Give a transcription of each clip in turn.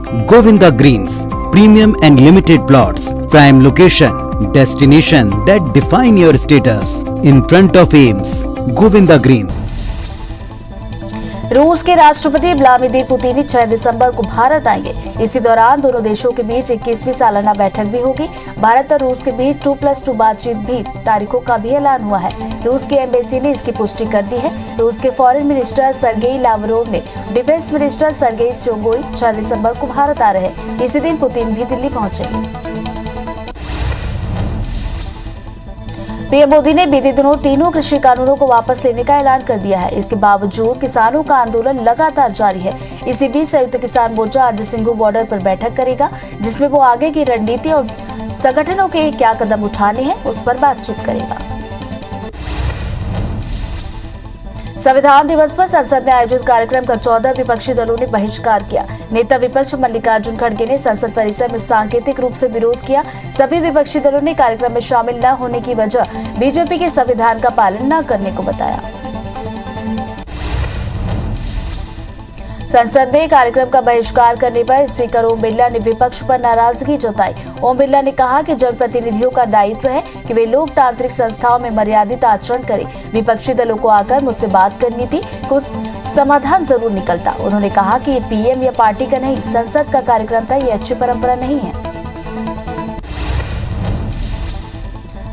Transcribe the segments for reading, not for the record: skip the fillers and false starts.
Govinda Greens, premium and limited plots, prime location, destination that define your status. In front of Ames, Govinda Green. रूस के राष्ट्रपति Vladimir Putin 6 दिसंबर को भारत आएंगे। इसी दौरान दोनों देशों के बीच 21वीं सालाना बैठक भी होगी। भारत और रूस के बीच 2+2 बातचीत भी तारीखों का भी ऐलान हुआ है। रूस की एम्बेसी ने इसकी पुष्टि कर दी है। रूस के फॉरेन मिनिस्टर सर्गेई लावरोव ने डिफेंस मिनिस्टर सर्गेई शोइगु 6 दिसंबर को भारत आ रहे हैं। इसी दिन पुतिन भी दिल्ली पहुंचेंगे। पीएम मोदी ने बीते दिनों तीनों कृषि कानूनों को वापस लेने का ऐलान कर दिया है। इसके बावजूद किसानों का आंदोलन लगातार जारी है। इसी बीच संयुक्त किसान मोर्चा आज सिंघू बॉर्डर पर बैठक करेगा, जिसमें वो आगे की रणनीति और संगठनों के क्या कदम उठाने हैं उस पर बातचीत करेगा। संविधान दिवस पर संसद में आयोजित कार्यक्रम का 14 विपक्षी दलों ने बहिष्कार किया। नेता विपक्ष मल्लिकार्जुन खड़गे ने संसद परिसर में सांकेतिक रूप से विरोध किया। सभी विपक्षी दलों ने कार्यक्रम में शामिल न होने की वजह बीजेपी के संविधान का पालन न करने को बताया। संसद में कार्यक्रम का बहिष्कार करने पर स्पीकर ओम बिरला ने विपक्ष पर नाराजगी जताई। ओम बिरला ने कहा कि जनप्रतिनिधियों का दायित्व है कि वे लोकतांत्रिक संस्थाओं में मर्यादित आचरण करें। विपक्षी दलों को आकर मुझसे बात करनी थी, कुछ समाधान जरूर निकलता। उन्होंने कहा कि ये पीएम या पार्टी का नहीं, संसद का कार्यक्रम था, ये अच्छी परंपरा नहीं है।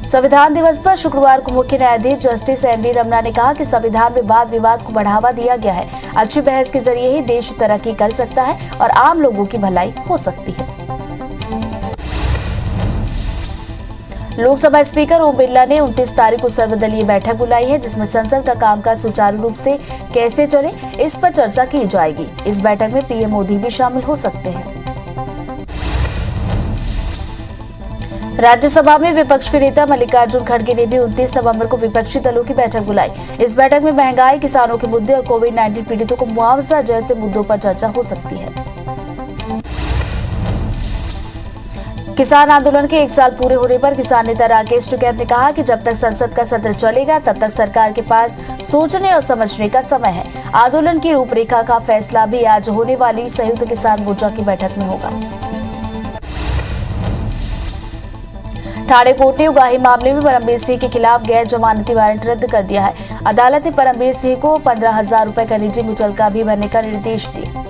संविधान दिवस पर शुक्रवार को मुख्य न्यायाधीश जस्टिस एन वी रमना ने कहा कि संविधान में वाद विवाद को बढ़ावा दिया गया है। अच्छी बहस के जरिए ही देश तरक्की कर सकता है और आम लोगों की भलाई हो सकती है। लोकसभा स्पीकर ओम बिरला ने 29 तारीख को सर्वदलीय बैठक बुलाई है, जिसमें संसद का कामकाज सुचारू रूप से कैसे चले इस पर चर्चा की जाएगी। इस बैठक में पीएम मोदी भी शामिल हो सकते हैं। राज्यसभा में विपक्ष के नेता मल्लिकार्जुन खड़गे ने भी 29 नवंबर को विपक्षी दलों की बैठक बुलाई। इस बैठक में महंगाई, किसानों के मुद्दे और कोविड-19 पीड़ितों को मुआवजा जैसे मुद्दों पर चर्चा हो सकती है। किसान आंदोलन के 1 साल पूरे होने पर किसान नेता राकेश टिकैत ने कहा कि जब तक संसद का सत्र चलेगा तब तक सरकार के पास सोचने और समझने का समय है। आंदोलन की रूपरेखा का फैसला भी आज होने वाली संयुक्त किसान मोर्चा की बैठक में होगा। ठाणे कोर्ट ने उगाही मामले में परमबीर सिंह के खिलाफ गैर जमानती वारंट रद्द कर दिया है। अदालत ने परमबीर सिंह को 15,000 रुपए का निजी मुचलका भी भरने का निर्देश दिया।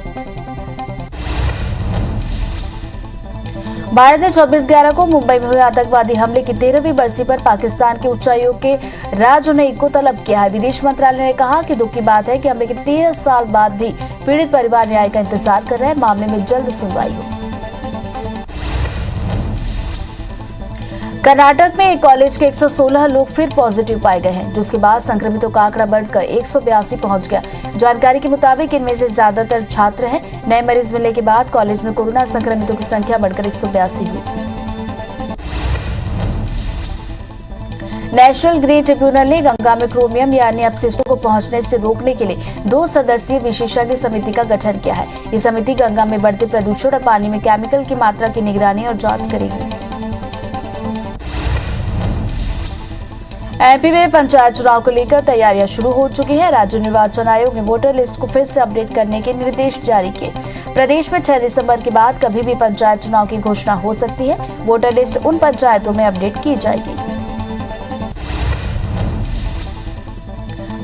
भारत ने 26/11 को मुंबई में हुए आतंकवादी हमले की 13वीं बरसी पर पाकिस्तान के उच्चायोग के राज उनैक को तलब किया है। विदेश मंत्रालय ने कहा कि दुख की बात है कि हमले के 13 साल बाद भी पीड़ित परिवार न्याय का इंतजार कर रहे हैं। मामले में जल्द सुनवाई हो। कर्नाटक में एक कॉलेज के 116 लोग फिर पॉजिटिव पाए गए हैं, जिसके बाद संक्रमितों का आंकड़ा बढ़कर 182 पहुंच गया। जानकारी के मुताबिक इनमें से ज्यादातर छात्र हैं। नए मरीज मिलने के बाद कॉलेज में कोरोना संक्रमितों की संख्या बढ़कर 182 हुई। नेशनल ग्रीन ट्रिब्यूनल ने गंगा में क्रोमियम या अन्य अपशिष्टों को पहुंचने से रोकने के लिए 2 सदस्यीय विशेषज्ञ समिति का गठन किया है। ये समिति गंगा में बढ़ते प्रदूषण और पानी में केमिकल की मात्रा की निगरानी और जांच करेगी। एमपी में पंचायत चुनाव को लेकर तैयारियां शुरू हो चुकी है। राज्य निर्वाचन आयोग ने वोटर लिस्ट को फिर से अपडेट करने के निर्देश जारी किए। प्रदेश में 6 दिसंबर के बाद कभी भी पंचायत चुनाव की घोषणा हो सकती है। वोटर लिस्ट उन पंचायतों में अपडेट की जाएगी।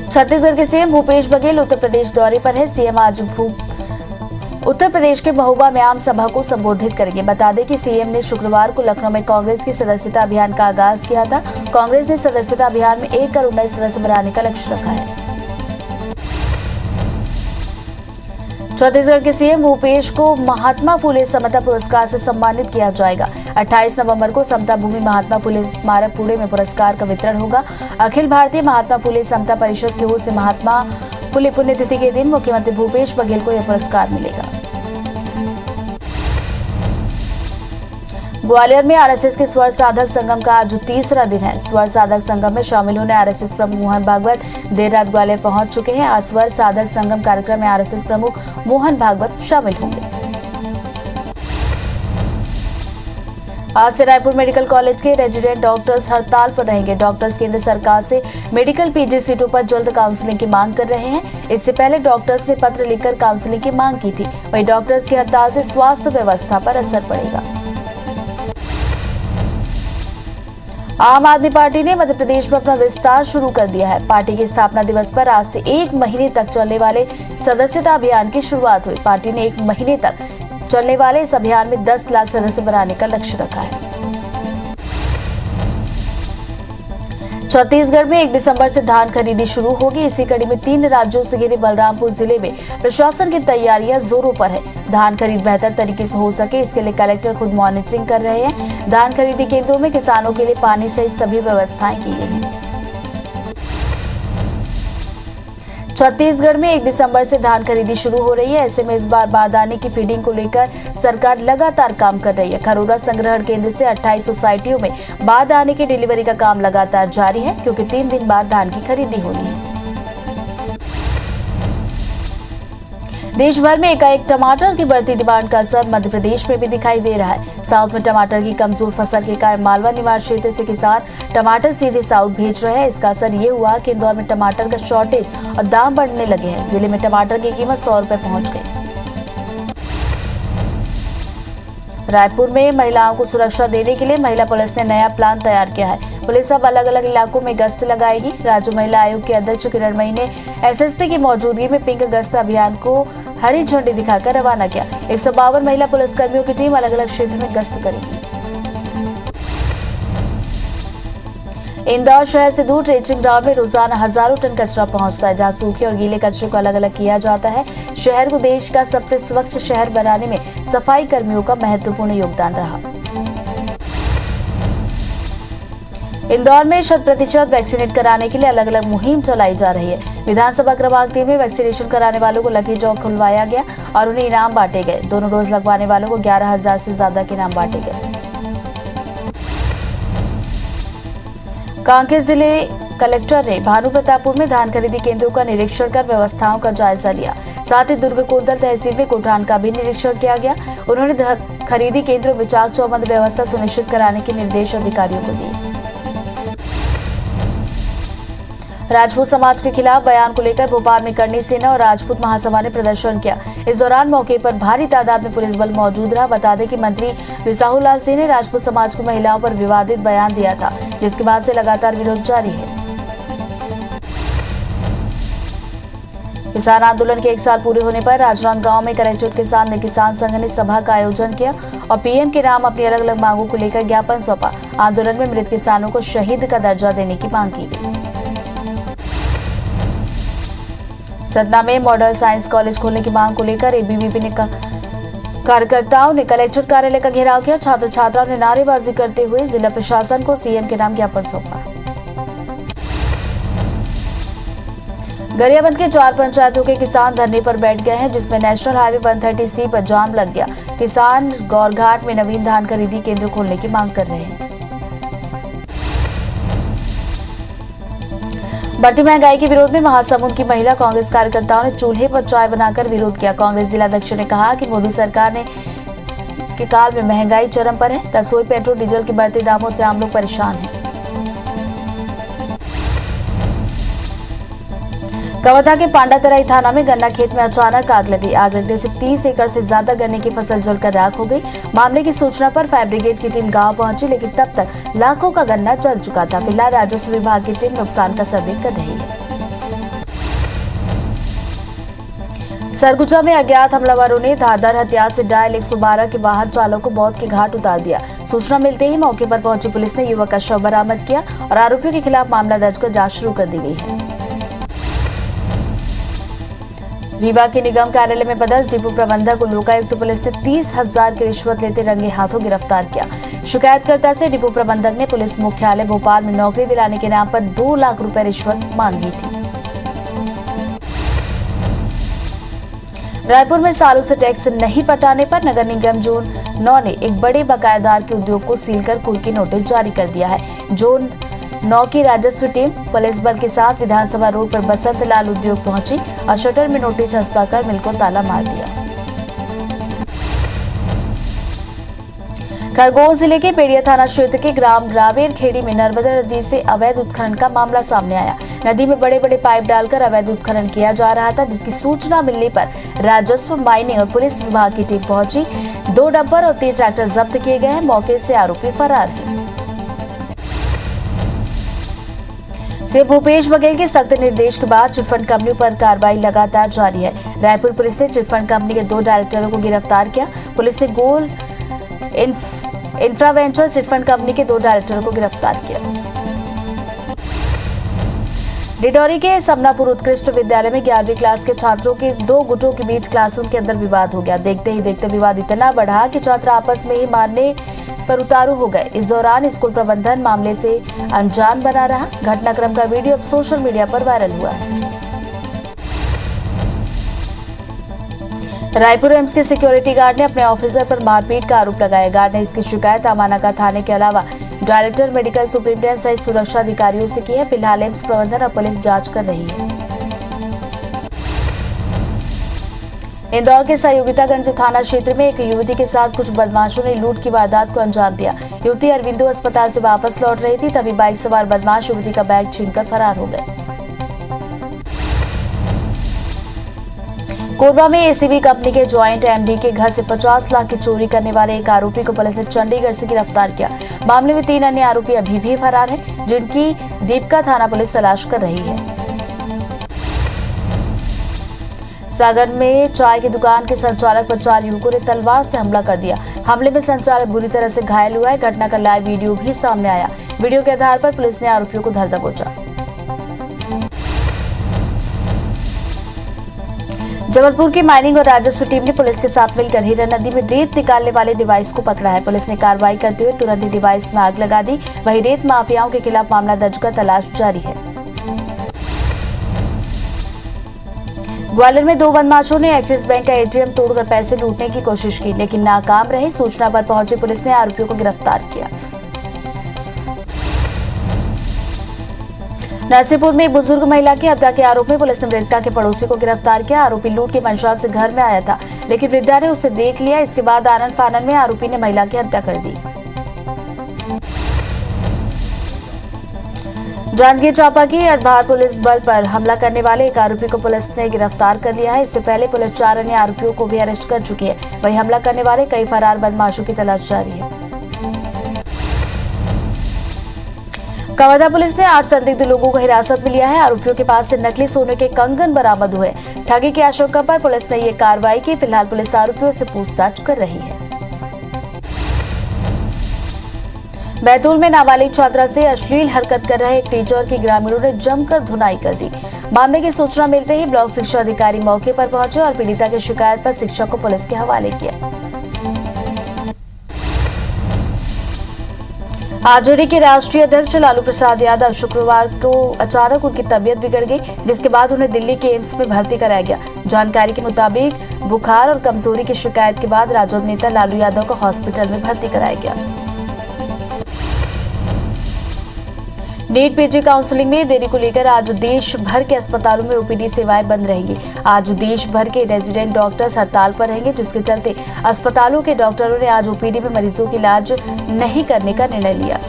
छत्तीसगढ़ के सीएम भूपेश बघेल उत्तर प्रदेश दौरे पर है। सीएम आज उत्तर प्रदेश के महोबा में आम सभा को संबोधित करेंगे। बता दें कि सीएम ने शुक्रवार को लखनऊ में कांग्रेस की सदस्यता अभियान का आगाज किया था। कांग्रेस ने सदस्यता अभियान में 1 करोड़ नए सदस्य बनाने का लक्ष्य रखा है। छत्तीसगढ़ के सीएम भूपेश को महात्मा फुले समता पुरस्कार से सम्मानित किया जाएगा। 28 नवंबर को समता भूमि महात्मा फुले स्मारक पुणे में पुरस्कार का वितरण होगा। अखिल भारतीय महात्मा फुले समता परिषद की ओर से महात्मा फुले पुण्यतिथि के दिन मुख्यमंत्री भूपेश बघेल को यह पुरस्कार मिलेगा। ग्वालियर में आरएसएस के स्वर साधक संगम का आज तीसरा दिन है। स्वर साधक संगम में शामिल होने आरएसएस प्रमुख मोहन भागवत देर रात ग्वालियर पहुंच चुके हैं। आज स्वर साधक संगम कार्यक्रम में आरएसएस प्रमुख मोहन भागवत शामिल होंगे। आज से रायपुर मेडिकल कॉलेज के रेजिडेंट डॉक्टर्स हड़ताल पर रहेंगे। डॉक्टर्स केंद्र सरकार से मेडिकल पीजी सीटों पर जल्द काउंसलिंग की मांग कर रहे हैं। इससे पहले डॉक्टर्स ने पत्र लिखकर काउंसलिंग की मांग की थी। वहीं डॉक्टर्स की हड़ताल से स्वास्थ्य व्यवस्था पर असर पड़ेगा। आम आदमी पार्टी ने मध्य प्रदेश में अपना विस्तार शुरू कर दिया है। पार्टी के स्थापना दिवस पर आज से 1 महीने तक चलने वाले सदस्यता अभियान की शुरुआत हुई। पार्टी ने 1 महीने तक चलने वाले इस अभियान में 10 लाख सदस्य बनाने का लक्ष्य रखा है। छत्तीसगढ़ में 1 दिसंबर से धान खरीदी शुरू होगी। इसी कड़ी में 3 राज्यों से घिरे बलरामपुर जिले में प्रशासन की तैयारियां जोरों पर है। धान खरीद बेहतर तरीके से हो सके, इसके लिए कलेक्टर खुद मॉनिटरिंग कर रहे हैं। धान खरीदी केंद्रों में किसानों के लिए पानी सहित सभी व्यवस्थाएं की गई हैं। छत्तीसगढ़ में 1 दिसंबर से धान खरीदी शुरू हो रही है। ऐसे में इस बार बारदाने की फीडिंग को लेकर सरकार लगातार काम कर रही है। खरोरा संग्रहण केंद्र से 28 सोसाइटियों में बारदाने की डिलीवरी का काम लगातार जारी है, क्योंकि 3 दिन बाद धान की खरीदी होनी है। देश भर में एकाएक टमाटर की बढ़ती डिमांड का असर मध्य प्रदेश में भी दिखाई दे रहा है। साउथ में टमाटर की कमजोर फसल के कारण मालवा निवास क्षेत्र से किसान टमाटर सीधे साउथ भेज रहे हैं। इसका असर ये हुआ कि इंदौर में टमाटर का शॉर्टेज और दाम बढ़ने लगे हैं। जिले में टमाटर की कीमत 100 रुपए पहुंच गई। रायपुर में महिलाओं को सुरक्षा देने के लिए महिला पुलिस ने नया प्लान तैयार किया है। पुलिस अब अलग अलग इलाकों में गश्त लगाएगी। राज्य महिला आयोग के अध्यक्ष किरणमयी ने एसएसपी की मौजूदगी में पिंक गश्त अभियान को हरी झंडी दिखाकर रवाना किया। 152 महिला पुलिसकर्मियों की टीम अलग अलग क्षेत्र में गश्त करेगी। इंदौर शहर से दूर ट्रेचिंग ग्राउंड में रोजाना हजारों टन कचरा पहुंचता है, जहां सूखे और गीले कचरे को अलग अलग किया जाता है। शहर को देश का सबसे स्वच्छ शहर बनाने में सफाई कर्मियों का महत्वपूर्ण योगदान रहा। इंदौर में 100% वैक्सीनेट कराने के लिए अलग अलग मुहिम चलाई जा रही है। विधानसभा क्रमांक 3 में वैक्सीनेशन कराने वालों को लकी ड्रॉ खुलवाया गया और उन्हें इनाम बांटे गए। दोनों डोज लगवाने वालों को 11,000 से ज्यादा के इनाम बांटे गए। कांकेर जिले कलेक्टर ने भानु प्रतापपुर में धान खरीदी केंद्रों का निरीक्षण कर व्यवस्थाओं का जायजा लिया। साथ ही दुर्ग कोंदल तहसील में कोठान का भी निरीक्षण किया गया। उन्होंने खरीदी केंद्रों में चाक चौबंद व्यवस्था सुनिश्चित कराने के निर्देश अधिकारियों को दिए। राजपूत समाज के खिलाफ बयान को लेकर भोपाल में करनी सेना और राजपूत महासभा ने प्रदर्शन किया। इस दौरान मौके पर भारी तादाद में पुलिस बल मौजूद रहा। बता दें कि मंत्री बिसाहुलाल सिंह ने राजपूत समाज की महिलाओं पर विवादित बयान दिया था, जिसके बाद से लगातार विरोध जारी है। किसान आंदोलन के 1 साल पूरे होने पर राजनांदगांव में कलेक्ट्रेट के सामने किसान संघ ने सभा का आयोजन किया और पीएम के नाम अपनी अलग अलग मांगों को लेकर ज्ञापन सौंपा। आंदोलन में मृत किसानों को शहीद का दर्जा देने की मांग की गई। सतना में मॉडल साइंस कॉलेज खोलने की मांग को लेकर एबीवीपी ने कार्यकर्ताओं ने कलेक्ट्रेट कार्यालय का घेराव किया। छात्र छात्राओं ने नारेबाजी करते हुए जिला प्रशासन को सीएम के नाम ज्ञापन सौंपा। गरियाबंद के 4 पंचायतों के किसान धरने पर बैठ गए हैं, जिसमें नेशनल हाईवे 130C पर जाम लग गया। किसान गौरघाट में नवीन धान खरीदी केंद्र खोलने की मांग कर रहे हैं। बढ़ती महंगाई के विरोध में महासमुंद की महिला कांग्रेस कार्यकर्ताओं ने चूल्हे पर चाय बनाकर विरोध किया। कांग्रेस जिलाध्यक्ष ने कहा कि मोदी सरकार के काल में महंगाई चरम पर है। रसोई, पेट्रोल, डीजल के बढ़ते दामों से आम लोग परेशान हैं। कवर्धा के पांडातराई थाना में गन्ना खेत में अचानक आग लगी। आग लगने से 30 एकड़ से ज्यादा गन्ने की फसल जलकर राख हो गई। मामले की सूचना पर फायर ब्रिगेड की टीम गांव पहुंची, लेकिन तब तक लाखों का गन्ना जल चुका था। फिलहाल राजस्व विभाग की टीम नुकसान का सर्वे कर रही है। सरगुजा में अज्ञात हमलावरों ने धारदार हथियार से डायल 112 के वाहन चालक को मौत के घाट उतार दिया। सूचना मिलते ही मौके पर पहुंची पुलिस ने युवक का शव बरामद किया और आरोपियों के खिलाफ मामला दर्ज कर जांच शुरू कर दी गई है। रीवा के निगम कार्यालय में पदस्थ डिपो प्रबंधक को लोकायुक्त पुलिस ने 30,000 की रिश्वत लेते रंगे हाथों गिरफ्तार किया। शिकायतकर्ता से डिपो प्रबंधक ने पुलिस मुख्यालय भोपाल में नौकरी दिलाने के नाम पर 2 लाख रुपए रिश्वत मांगी थी। रायपुर में सालों से टैक्स नहीं पटाने पर नगर निगम जोन 9 ने एक बड़े बकायेदार के उद्योग को सील कर कुर्की की नोटिस जारी कर दिया है। जोन 9 की राजस्व टीम पुलिस बल के साथ विधानसभा रोड पर बसंत लाल उद्योग पहुंची और शटर में नोटिस चस्पाकर मिल को ताला मार दिया। खरगोन जिले के पेड़िया थाना क्षेत्र के ग्राम रावेर खेड़ी में नर्मदा नदी से अवैध उत्खनन का मामला सामने आया। नदी में बड़े बड़े पाइप डालकर अवैध उत्खनन किया जा रहा था, जिसकी सूचना मिलने पर राजस्व, माइनिंग और पुलिस विभाग की टीम पहुंची। 2 डंपर और 3 ट्रैक्टर जब्त किए गए हैं। मौके से आरोपी फरार है। सीएम भूपेश बघेल के सख्त निर्देश के बाद चिटफंड कंपनी पर कार्रवाई लगातार जारी है। रायपुर पुलिस ने चिटफंड कंपनी के 2 डायरेक्टरों को गिरफ्तार किया। पुलिस ने गोल इंफ्रावेंचर चिटफंड कंपनी के 2 डायरेक्टरों को गिरफ्तार किया। डिडौरी के समनापुर उत्कृष्ट विद्यालय में 11वीं क्लास के छात्रों के 2 गुटों के बीच क्लासरूम के अंदर विवाद हो गया। देखते ही देखते विवाद इतना बढ़ा कि छात्र आपस में ही मारने पर उतारू हो गए। इस दौरान स्कूल प्रबंधन मामले से अनजान बना रहा। घटनाक्रम का वीडियो अब सोशल मीडिया पर वायरल हुआ है। रायपुर एम्स के सिक्योरिटी गार्ड ने अपने ऑफिसर पर मारपीट का आरोप लगाया। गार्ड ने इसकी शिकायत अमानाका थाने के अलावा डायरेक्टर, मेडिकल सुपरिटेंडेंट सहित सुरक्षा अधिकारियों से की है। फिलहाल एम्स प्रबंधन और पुलिस जांच कर रही है। इंदौर के सहयोगितागंज थाना क्षेत्र में एक युवती के साथ कुछ बदमाशों ने लूट की वारदात को अंजाम दिया। युवती अरविंदो अस्पताल से वापस लौट रही थी, तभी बाइक सवार बदमाश युवती का बैग छीनकर फरार हो गए। कोरबा में एसीबी कंपनी के ज्वाइंट एमडी के घर से 50 लाख की चोरी करने वाले एक आरोपी को पुलिस ने चंडीगढ़ से गिरफ्तार किया। मामले में 3 अन्य आरोपी अभी भी फरार हैं, जिनकी दीपका थाना पुलिस तलाश कर रही है। सागर में चाय की दुकान के संचालक पर 4 युवकों ने तलवार से हमला कर दिया। हमले में संचालक बुरी तरह से घायल हुआ है। घटना का लाइव वीडियो भी सामने आया। वीडियो के आधार पर पुलिस ने आरोपियों को धर दबोचा। जबलपुर की माइनिंग और राजस्व टीम ने पुलिस के साथ मिलकर हीरा नदी में रेत निकालने वाले डिवाइस को पकड़ा है। पुलिस ने कार्रवाई करते हुए तुरंत ही डिवाइस में आग लगा दी। वहीं रेत माफियाओं के खिलाफ मामला दर्ज कर तलाश जारी है। ग्वालियर में 2 बदमाशों ने एक्सिस बैंक का एटीएम तोड़कर पैसे लूटने की कोशिश की, लेकिन नाकाम रहे। सूचना पर पहुंची पुलिस ने आरोपियों को गिरफ्तार किया। नरसिंहपुर में एक बुजुर्ग महिला की हत्या के आरोप में पुलिस ने मृतका के पड़ोसी को गिरफ्तार किया। आरोपी लूट के मंशा से घर में आया था, लेकिन वृद्धा ने उसे देख लिया। इसके बाद आनन फानन में आरोपी ने महिला की हत्या कर दी। जांजगीर चांपा की अड़भार पुलिस बल पर हमला करने वाले एक आरोपी को पुलिस ने गिरफ्तार कर लिया है। इससे पहले पुलिस 4 अन्य आरोपियों को भी अरेस्ट कर चुकी है। वहीं हमला करने वाले कई फरार बदमाशों की तलाश जारी है। कवर्धा पुलिस ने 8 संदिग्ध लोगों को हिरासत में लिया है। आरोपियों के पास से नकली सोने के कंगन बरामद हुए। ठगी की आशंका पर पुलिस ने ये कार्रवाई की। फिलहाल पुलिस आरोपियों से पूछताछ कर रही है। बैतूल में नाबालिग छात्रा से अश्लील हरकत कर रहे एक टीचर की ग्रामीणों ने जमकर धुनाई कर दी। मामले की सूचना मिलते ही ब्लॉक शिक्षा अधिकारी मौके पर पहुंचे और पीड़िता की शिकायत पर शिक्षक को पुलिस के हवाले किया। आरजेडी के राष्ट्रीय अध्यक्ष लालू प्रसाद यादव शुक्रवार को अचानक उनकी तबीयत बिगड़ गई, जिसके बाद उन्हें दिल्ली के एम्स में भर्ती कराया गया। जानकारी के मुताबिक बुखार और कमजोरी की शिकायत के बाद राजद नेता लालू यादव को हॉस्पिटल में भर्ती कराया गया। नीट पीजी काउंसलिंग में देरी को लेकर आज देश भर के अस्पतालों में ओपीडी सेवाएं बंद रहेंगी। आज देश भर के रेजिडेंट डॉक्टर्स हड़ताल पर रहेंगे, जिसके चलते अस्पतालों के डॉक्टरों ने आज ओपीडी में मरीजों की इलाज नहीं करने का निर्णय लिया।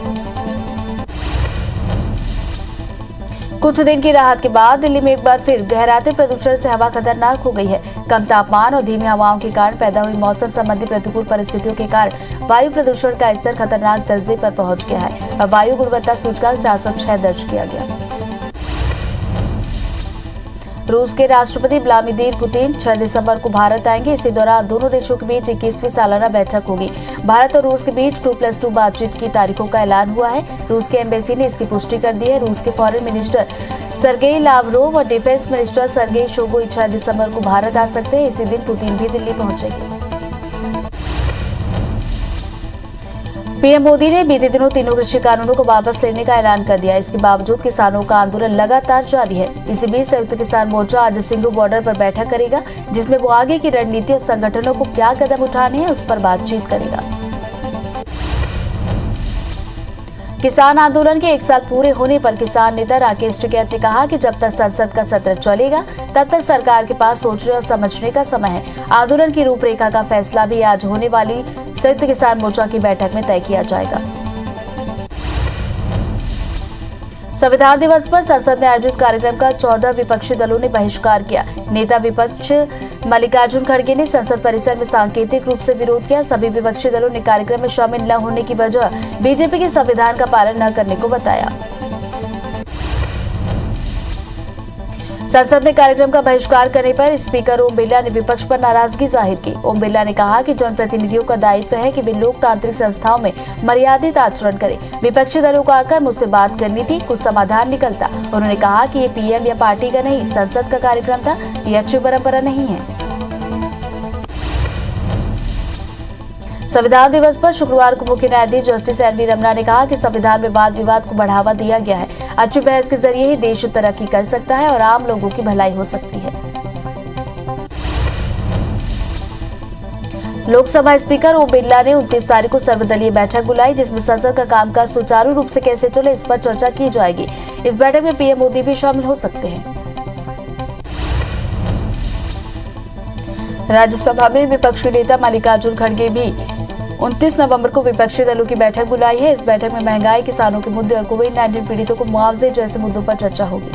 कुछ दिन की राहत के बाद दिल्ली में एक बार फिर गहराते प्रदूषण से हवा खतरनाक हो गई है। कम तापमान और धीमी हवाओं के कारण पैदा हुई मौसम संबंधी प्रतिकूल परिस्थितियों के कारण वायु प्रदूषण का स्तर खतरनाक दर्जे पर पहुंच गया है और वायु गुणवत्ता सूचकांक 406 दर्ज किया गया। रूस के राष्ट्रपति व्लादिमीर पुतिन 6 दिसंबर को भारत आएंगे। इसी दौरान दोनों देशों के बीच 21वीं सालाना बैठक होगी। भारत और रूस के बीच 2+2 बातचीत की तारीखों का ऐलान हुआ है। रूस के एम्बेसी ने इसकी पुष्टि कर दी है। रूस के फॉरेन मिनिस्टर सर्गेई लावरोव और डिफेंस मिनिस्टर सर्गेई शोइगु 6 दिसंबर को भारत आ सकते हैं। इसी दिन पुतिन भी दिल्ली पहुंचेंगे। पीएम मोदी ने बीते दिनों तीनों कृषि कानूनों को वापस लेने का ऐलान कर दिया। इसके बावजूद किसानों का आंदोलन लगातार जारी है। इसी बीच संयुक्त किसान मोर्चा आज सिंघू बॉर्डर पर बैठक करेगा, जिसमें वो आगे की रणनीति और संगठनों को क्या कदम उठाने हैं उस पर बातचीत करेगा। किसान आंदोलन के 1 साल पूरे होने पर किसान नेता राकेश टिकैत ने कहा कि जब तक संसद का सत्र चलेगा तब तक सरकार के पास सोचने और समझने का समय है। आंदोलन की रूपरेखा का फैसला भी आज होने वाली संयुक्त किसान मोर्चा की बैठक में तय किया जाएगा। संविधान दिवस पर संसद में आयोजित कार्यक्रम का 14 विपक्षी दलों ने बहिष्कार किया। नेता विपक्ष मल्लिकार्जुन खड़गे ने संसद परिसर में सांकेतिक रूप से विरोध किया। सभी विपक्षी दलों ने कार्यक्रम में शामिल न होने की वजह बीजेपी के संविधान का पालन न करने को बताया। संसद में कार्यक्रम का बहिष्कार करने पर स्पीकर ओम बिरला ने विपक्ष पर नाराजगी जाहिर की। ओम बिरला ने कहा कि जनप्रतिनिधियों का दायित्व है कि वे लोकतांत्रिक संस्थाओं में मर्यादित आचरण करें। विपक्षी दलों को आकर मुझसे बात करनी थी, कुछ समाधान निकलता। उन्होंने कहा कि ये पीएम या पार्टी का नहीं, संसद का कार्यक्रम था। ये अच्छी परंपरा नहीं है। संविधान दिवस पर शुक्रवार को मुख्य न्यायाधीश जस्टिस एन.वी. रमन्ना ने कहा कि संविधान में वाद विवाद को बढ़ावा दिया गया है। अच्छी बहस के जरिए ही देश तरक्की कर सकता है और आम लोगों की भलाई हो सकती है। लोकसभा स्पीकर ओम बिरला ने 29 तारीख को सर्वदलीय बैठक बुलाई, जिसमें संसद का कामकाज सुचारू रूप से कैसे चले इस पर चर्चा की जाएगी। इस बैठक में पीएम मोदी भी शामिल हो सकते हैं। राज्यसभा में विपक्षी नेता मल्लिकार्जुन खड़गे भी 29 नवंबर को विपक्षी दलों की बैठक बुलाई है। इस बैठक में महंगाई, किसानों के मुद्दे और कोविड-19 पीड़ितों को मुआवजे जैसे मुद्दों पर चर्चा होगी।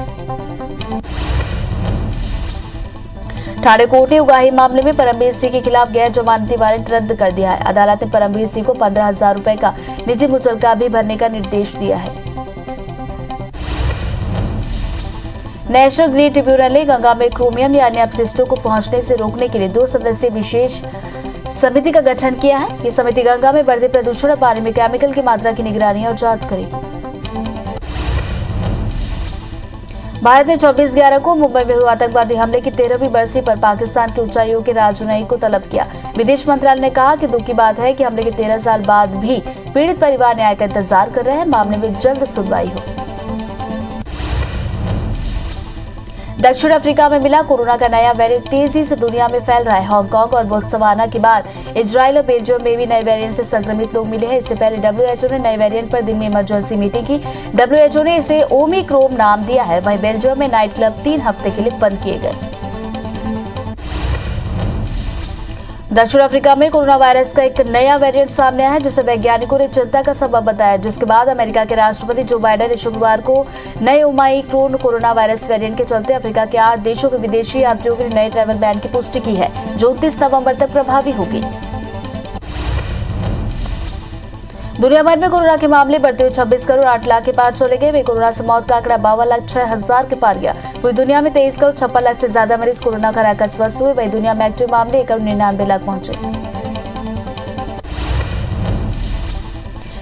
ठाणे कोर्ट ने उगाही मामले में परमबीर सिंह के खिलाफ गैर जमानती वारंट रद्द कर दिया है। अदालत ने परमबीर सिंह को 15,000 रुपए का निजी मुचलका भी भरने का निर्देश दिया है। नेशनल ग्रीन ट्रिब्यूनल ने गंगा में क्रोमियम या अन्य अपशिष्टों को पहुंचने से रोकने के लिए 2 सदस्यीय विशेष समिति का गठन किया है। ये समिति गंगा में बढ़ते प्रदूषण और पानी में केमिकल की मात्रा की निगरानी और जांच करेगी। भारत ने 24/11 को मुंबई में हुए आतंकवादी हमले की 13वीं बरसी पर पाकिस्तान के उच्चायोग के राजनयिक को तलब किया। विदेश मंत्रालय ने कहा कि दुख की बात है कि हमले के 13 साल बाद भी पीड़ित परिवार न्याय का इंतजार कर रहे हैं। मामले में जल्द सुनवाई हो। दक्षिण अफ्रीका में मिला कोरोना का नया वेरिएंट तेजी से दुनिया में फैल रहा है। हांगकांग और बोत्सवाना के बाद इजराइल और बेल्जियम में भी नए वेरिएंट से संक्रमित लोग मिले हैं। इससे पहले WHO ने नए वेरिएंट पर दिन में इमरजेंसी मीटिंग की। WHO ने इसे ओमिक्रोन नाम दिया है। वहीं बेल्जियम में नाइट क्लब 3 हफ्ते के लिए बंद किए गए। दक्षिण अफ्रीका में कोरोना वायरस का एक नया वेरिएंट सामने आया है, जिसे वैज्ञानिकों ने चिंता का सबब बताया, जिसके बाद अमेरिका के राष्ट्रपति जो बाइडेन ने शुक्रवार को नए ओमाइक्रोन कोरोना वायरस वेरिएंट के चलते अफ्रीका के 8 देशों के विदेशी यात्रियों के लिए नए ट्रैवल बैन की पुष्टि की है, जो 29 नवंबर तक प्रभावी होगी। दुनिया भर में कोरोना के मामले बढ़ते हुए 26 करोड़ 8 लाख के पार चले गए। वे कोरोना से मौत का आंकड़ा 52,06,000 के पार गया। पूरी दुनिया में 23 करोड़ 56 लाख से ज्यादा मरीज कोरोना का हराकर स्वस्थ हुए। वही दुनिया में एक्टिव मामले 1 करोड़ 99 लाख पहुंचे।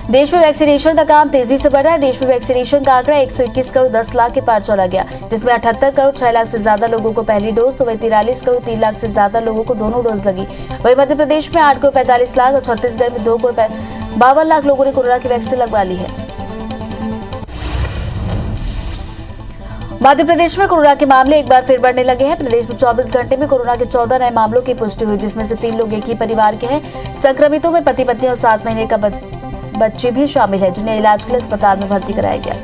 देश में वैक्सीनेशन का काम तेजी से बढ़ रहा है। देश में वैक्सीनेशन का आंकड़ा 121 करोड़ 10 लाख के पार चला गया, जिसमें 78 करोड़ 6 लाख से ज्यादा लोगों को पहली डोज, तो वही 43 करोड़ 3 लाख से ज्यादा लोगों को दोनों डोज लगी। वही मध्य प्रदेश में 8 करोड़ 45 लाख और छत्तीसगढ़ में 2 करोड़ 52 लाख लोगों ने कोरोना की वैक्सीन लगवा ली है। मध्य प्रदेश में कोरोना के मामले एक बार फिर बढ़ने लगे हैं। प्रदेश में 24 घंटे में कोरोना के 14 नए मामलों की पुष्टि हुई, जिसमें से 3 लोग एक ही परिवार के हैं। संक्रमितों में पति पत्नी और 7 महीने का बच्चे भी शामिल है, जिन्हें इलाज के लिए अस्पताल में भर्ती कराया गया।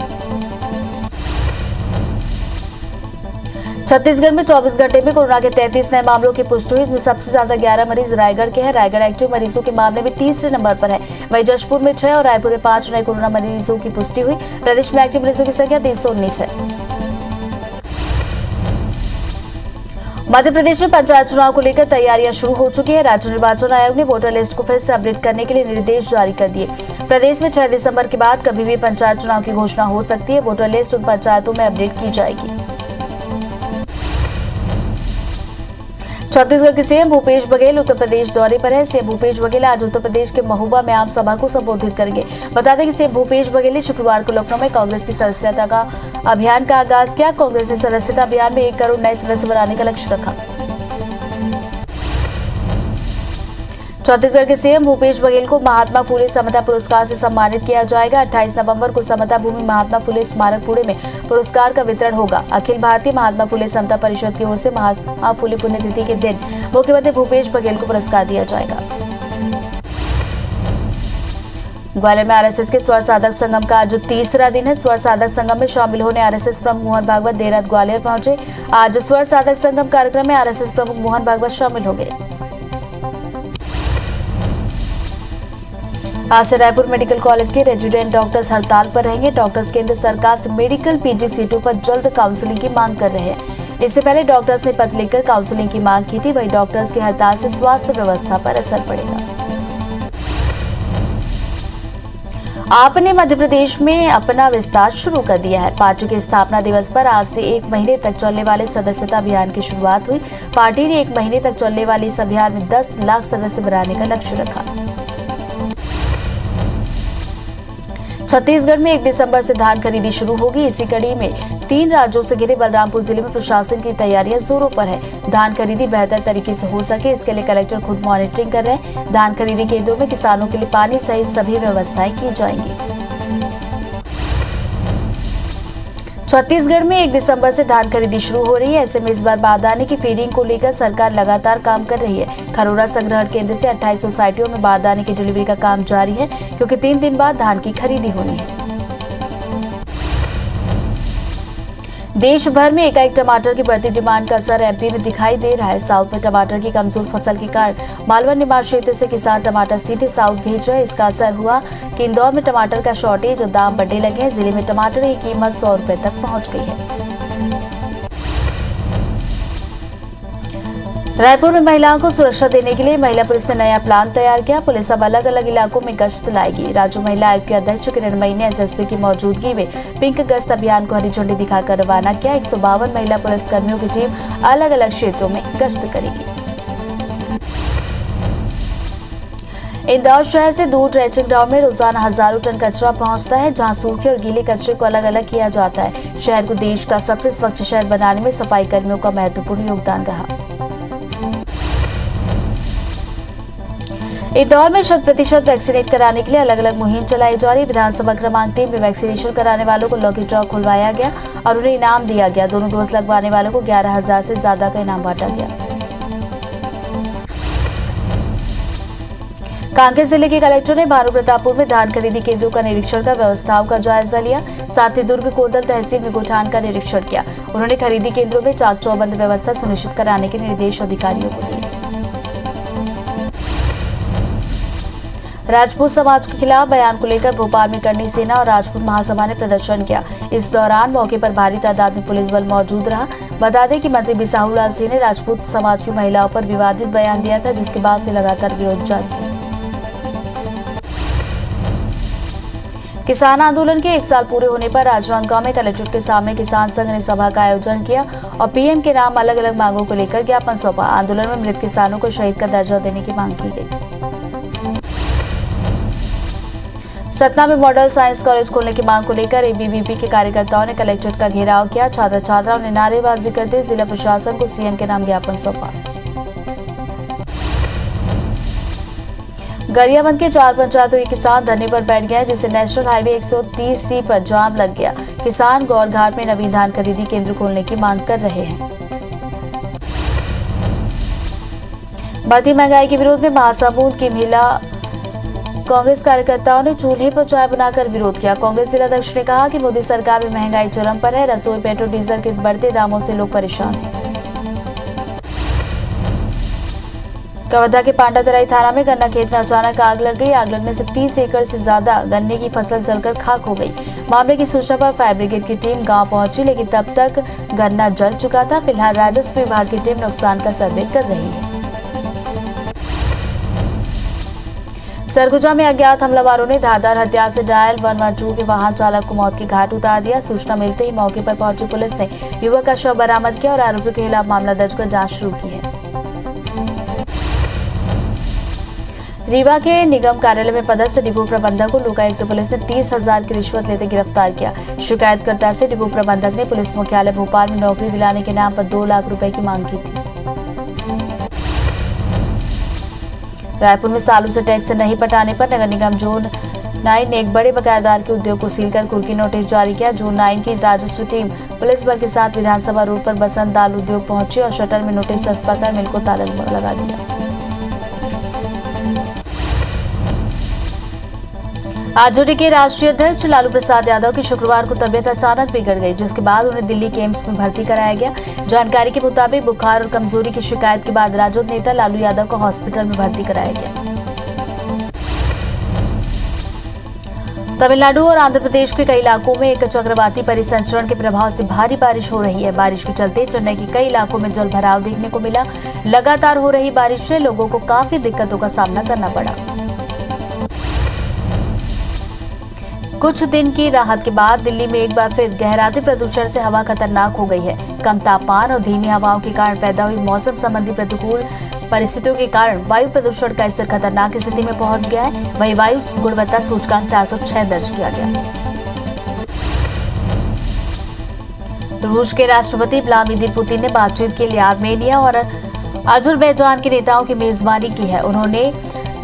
छत्तीसगढ़ में 24 घंटे में कोरोना के 33 नए मामलों की पुष्टि हुई, इसमें सबसे ज्यादा 11 मरीज रायगढ़ के हैं। रायगढ़ एक्टिव मरीजों के मामले में तीसरे नंबर पर है। वहीं जशपुर में 6 और रायपुर में 5 नए कोरोना मरीजों की पुष्टि हुई। प्रदेश में एक्टिव मरीजों की संख्या 319 है। मध्य प्रदेश में पंचायत चुनाव को लेकर तैयारियां शुरू हो चुकी है। राज्य निर्वाचन आयोग ने वोटर लिस्ट को फिर से अपडेट करने के लिए निर्देश जारी कर दिए। प्रदेश में 6 दिसंबर के बाद कभी भी पंचायत चुनाव की घोषणा हो सकती है। वोटर लिस्ट उन पंचायतों में अपडेट की जाएगी। छत्तीसगढ़ के सीएम भूपेश बघेल उत्तर प्रदेश दौरे पर है। सीएम भूपेश बघेल आज उत्तर प्रदेश के महोबा में आम सभा को संबोधित करेंगे। बता दें कि सीएम भूपेश बघेल ने शुक्रवार को लखनऊ में कांग्रेस की सदस्यता का अभियान का आगाज किया। कांग्रेस ने सदस्यता अभियान में 1 करोड़ नए सदस्य बनाने का लक्ष्य रखा। छत्तीसगढ़ के सीएम भूपेश बघेल को महात्मा फुले समता पुरस्कार से सम्मानित किया जाएगा। 28 नवंबर को समता भूमि महात्मा फुले स्मारक पुणे में पुरस्कार का वितरण होगा। अखिल भारतीय महात्मा फुले समता परिषद की ओर से महात्मा फुले पुण्यतिथि के दिन मुख्यमंत्री भूपेश बघेल को पुरस्कार दिया जाएगा। ग्वालियर में आरएसएस के स्वर्ण साधक संगम का आज तीसरा दिन है। स्वर्ण साधक संगम में शामिल होने आरएसएस प्रमुख मोहन भागवत देर रात ग्वालियर पहुंचे। आज स्वर्ण साधक संगम कार्यक्रम में आरएसएस प्रमुख मोहन भागवत शामिल हो गए। आज से रायपुर मेडिकल कॉलेज के रेजिडेंट डॉक्टर्स हड़ताल पर रहेंगे। डॉक्टर्स केंद्र सरकार से मेडिकल पीजी सीटों पर जल्द काउंसलिंग की मांग कर रहे हैं। इससे पहले डॉक्टर्स ने पत्र लिखकर काउंसलिंग की मांग की थी। वहीं डॉक्टर्स की हड़ताल से स्वास्थ्य व्यवस्था पर असर पड़ेगा। आपने मध्य प्रदेश में अपना विस्तार शुरू कर दिया है। पार्टी के स्थापना दिवस पर आज से 1 महीने तक चलने वाले सदस्यता अभियान की शुरुआत हुई। पार्टी ने 1 महीने तक चलने वाले इस अभियान में 10 लाख सदस्य बनाने का लक्ष्य रखा। छत्तीसगढ़ में 1 दिसंबर से धान खरीदी शुरू होगी। इसी कड़ी में 3 राज्यों से घिरे बलरामपुर जिले में प्रशासन की तैयारियां जोरों पर है। धान खरीदी बेहतर तरीके से हो सके, इसके लिए कलेक्टर खुद मॉनिटरिंग कर रहे हैं। धान खरीदी केंद्रों में किसानों के लिए पानी सहित सभी व्यवस्थाएं की जाएंगी। छत्तीसगढ़ में 1 दिसंबर से धान खरीदी शुरू हो रही है। ऐसे में इस बार बारदाने की फीडिंग को लेकर सरकार लगातार काम कर रही है। खरोरा संग्रहण केंद्र से 28 सोसाइटियों में बारदाने की डिलीवरी का काम जारी है, क्योंकि 3 दिन बाद धान की खरीदी होनी है। देश भर में एकाएक टमाटर की बढ़ती डिमांड का असर एमपी में दिखाई दे रहा है। साउथ में टमाटर की कमजोर फसल के कारण मालवा निमाड़ क्षेत्र से किसान टमाटर सीधे साउथ भेज रहे हैं। इसका असर हुआ कि इंदौर में टमाटर का शॉर्टेज और दाम बढ़ने लगे हैं। जिले में टमाटर की कीमत 100 रुपए तक पहुंच गई है। रायपुर में महिलाओं को सुरक्षा देने के लिए महिला पुलिस ने नया प्लान तैयार किया। पुलिस अब अलग अलग इलाकों में गश्त लाएगी। राज्य महिला आयोग के अध्यक्ष किरणमयी ने एसएसपी की मौजूदगी में पिंक गश्त अभियान को हरी झंडी दिखाकर रवाना किया। 152 महिला पुलिसकर्मियों की टीम अलग अलग क्षेत्रों में गश्त करेगी। इंदौर शहर से दूर ट्रेचिंग ग्राउंड में रोजाना हजारों टन कचरा पहुंचता है, जहां सूखे और गीले कचरे को अलग अलग किया जाता है। शहर को देश का सबसे स्वच्छ शहर बनाने में सफाई कर्मियों का महत्वपूर्ण योगदान रहा। इंदौर में 100% वैक्सीनेट कराने के लिए अलग अलग मुहिम चलाई जा रही। विधानसभा क्रमांक 3 में वैक्सीनेशन कराने वालों को लकी ड्रॉ खुलवाया गया और उन्हें इनाम दिया गया। दोनों डोज लगवाने वालों को 11,000 से ज्यादा का इनाम बांटा गया। कांकेर जिले के कलेक्टर ने भानु प्रतापपुर में धान खरीदी केंद्रों का निरीक्षण कर व्यवस्थाओं का जायजा लिया। साथ ही दुर्ग कोंदल तहसील में गोठान का निरीक्षण किया। उन्होंने खरीदी केंद्रों में चाक चौबंद व्यवस्था सुनिश्चित कराने के निर्देश अधिकारियों को दिए। राजपूत समाज के खिलाफ बयान को लेकर भोपाल में करनी सेना और राजपूत महासभा ने प्रदर्शन किया। इस दौरान मौके पर भारी तादाद में पुलिस बल मौजूद रहा। बता दें कि मंत्री बिसाहुलाल सिंह ने राजपूत समाज की महिलाओं पर विवादित बयान दिया था, जिसके बाद से लगातार विरोध जारी है। किसान आंदोलन के 1 साल पूरे होने पर राजनांदगांव में कलेक्ट्रेट के सामने किसान संघ ने सभा का आयोजन किया और पीएम के नाम अलग अलग मांगों को लेकर ज्ञापन सौंपा। आंदोलन में मृत किसानों को शहीद का दर्जा देने की मांग की गई। सतना में मॉडल साइंस कॉलेज खोलने की मांग को लेकर एबीवीपी के कार्यकर्ताओं ने कलेक्ट्रेट का घेराव किया। छात्र छात्राओं ने नारेबाजी करते हुए जिला प्रशासन को सीएम के नाम ज्ञापन सौंपा। गरियाबंद के 4 पंचायतों के किसान धरने पर बैठ गए, जिससे नेशनल हाईवे 130C पर जाम लग गया। किसान गौरघाट में नवीन धान खरीदी केंद्र खोलने की मांग कर रहे हैं। बढ़ती महंगाई के विरोध में महासमुंद की महिला कांग्रेस कार्यकर्ताओं ने चूल्हे पर चाय बनाकर विरोध किया। कांग्रेस जिलाध्यक्ष ने कहा कि मोदी सरकार में महंगाई चरम पर है। रसोई, पेट्रोल डीजल के बढ़ते दामों से लोग परेशान हैं। कवर्धा के पांडातराई थाना में गन्ना खेत में अचानक आग लग गई। आग लगने से 30 एकड़ से ज्यादा गन्ने की फसल जलकर खाक हो गई। मामले की सूचना पर फायर ब्रिगेड की टीम गांव पहुंची, लेकिन तब तक गन्ना जल चुका था। फिलहाल राजस्व विभाग की टीम नुकसान का सर्वे कर रही है। सरगुजा में अज्ञात हमलावरों ने धारदार हथियार से डायल 112 के वाहन चालक को मौत के घाट उतार दिया। सूचना मिलते ही मौके पर पहुंची पुलिस ने युवक का शव बरामद किया और आरोपियों के खिलाफ मामला दर्ज कर जांच शुरू की है। रीवा के निगम कार्यालय में पदस्थ डिपो प्रबंधक को लोकायुक्त पुलिस ने 30,000 की रिश्वत लेते गिरफ्तार किया। शिकायतकर्ता से डिपो प्रबंधक ने पुलिस मुख्यालय भोपाल में नौकरी दिलाने के नाम पर 2 लाख रुपए की मांग की थी। रायपुर में सालों से टैक्स नहीं पटाने पर नगर निगम जोन 9 ने एक बड़े बकायेदार के उद्योग को सील कर कुर्की नोटिस जारी किया। जोन 9 की राजस्व टीम पुलिस बल के साथ विधानसभा रोड पर बसंत दाल उद्योग पहुंची और शटर में नोटिस चस्पा कर मिल को ताला लगा दिया। आरजेडी के राष्ट्रीय अध्यक्ष लालू प्रसाद यादव की शुक्रवार को तबीयत अचानक बिगड़ गई, जिसके बाद उन्हें दिल्ली के एम्स में भर्ती कराया गया। जानकारी के मुताबिक बुखार और कमजोरी की शिकायत के बाद राजद नेता लालू यादव को हॉस्पिटल में भर्ती कराया गया। तमिलनाडु और आंध्र प्रदेश के कई इलाकों में एक चक्रवाती परिसंचरण के प्रभाव से भारी बारिश हो रही है। बारिश के चलते चेन्नई के कई इलाकों में जल भराव देखने को मिला। लगातार हो रही बारिश से लोगों को काफी दिक्कतों का सामना करना पड़ा। कुछ दिन की राहत के बाद दिल्ली में एक बार फिर गहराते प्रदूषण से हवा खतरनाक हो गई है। कम तापमान और धीमी हवाओं के कारण पैदा हुई मौसम संबंधी प्रतिकूल परिस्थितियों के कारण वायु प्रदूषण का स्तर खतरनाक स्थिति में पहुंच गया है। वहीं वायु गुणवत्ता सूचकांक 406 दर्ज किया गया। रूस के राष्ट्रपति व्लादिमीर पुतिन ने बातचीत के लिए आर्मेनिया और अजरबैजान के नेताओं की मेजबानी की है। उन्होंने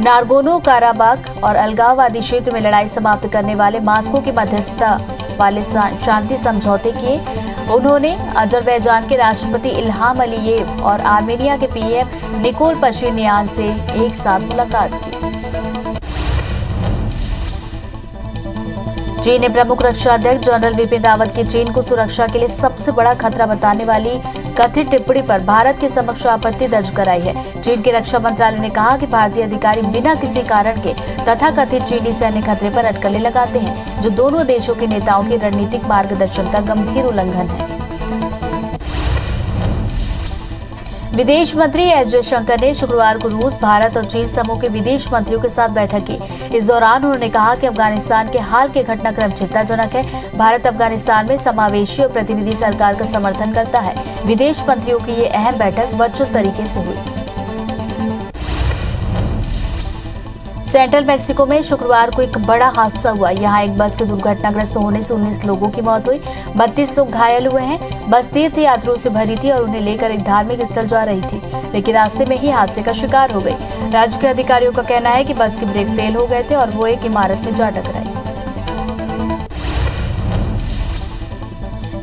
नागोर्नो काराबाख और अलगाववादी क्षेत्र में लड़ाई समाप्त करने वाले मास्को की मध्यस्थता वाले शांति समझौते किए। उन्होंने अजरबैजान के राष्ट्रपति इल्हाम अलीयेव और आर्मेनिया के पीएम निकोल पशिन्यान से एक साथ मुलाकात की। चीन ने प्रमुख रक्षा अध्यक्ष जनरल बिपिन रावत की चीन को सुरक्षा के लिए सबसे बड़ा खतरा बताने वाली कथित टिप्पणी पर भारत के समक्ष आपत्ति दर्ज कराई है। चीन के रक्षा मंत्रालय ने कहा कि भारतीय अधिकारी बिना किसी कारण के तथाकथित चीनी सैन्य खतरे पर अटकलें लगाते हैं, जो दोनों देशों के नेताओं के रणनीतिक मार्गदर्शन का गंभीर उल्लंघन है। विदेश मंत्री एस जयशंकर ने शुक्रवार को रूस, भारत और चीन समूह के विदेश मंत्रियों के साथ बैठक की। इस दौरान उन्होंने कहा कि अफगानिस्तान के हाल के घटनाक्रम चिंताजनक है। भारत अफगानिस्तान में समावेशी और प्रतिनिधि सरकार का समर्थन करता है। विदेश मंत्रियों की ये अहम बैठक वर्चुअल तरीके से हुई। सेंट्रल मैक्सिको में शुक्रवार को एक बड़ा हादसा हुआ। यहाँ एक बस के दुर्घटनाग्रस्त होने से 19 लोगों की मौत हुई, 32 लोग घायल हुए हैं। बस तीर्थ यात्रियों से भरी थी और उन्हें लेकर एक धार्मिक स्थल जा रही थी, लेकिन रास्ते में ही हादसे का शिकार हो गई। राज्य के अधिकारियों का कहना है कि बस के ब्रेक फेल हो गए थे और वो एक इमारत में जा टकराई।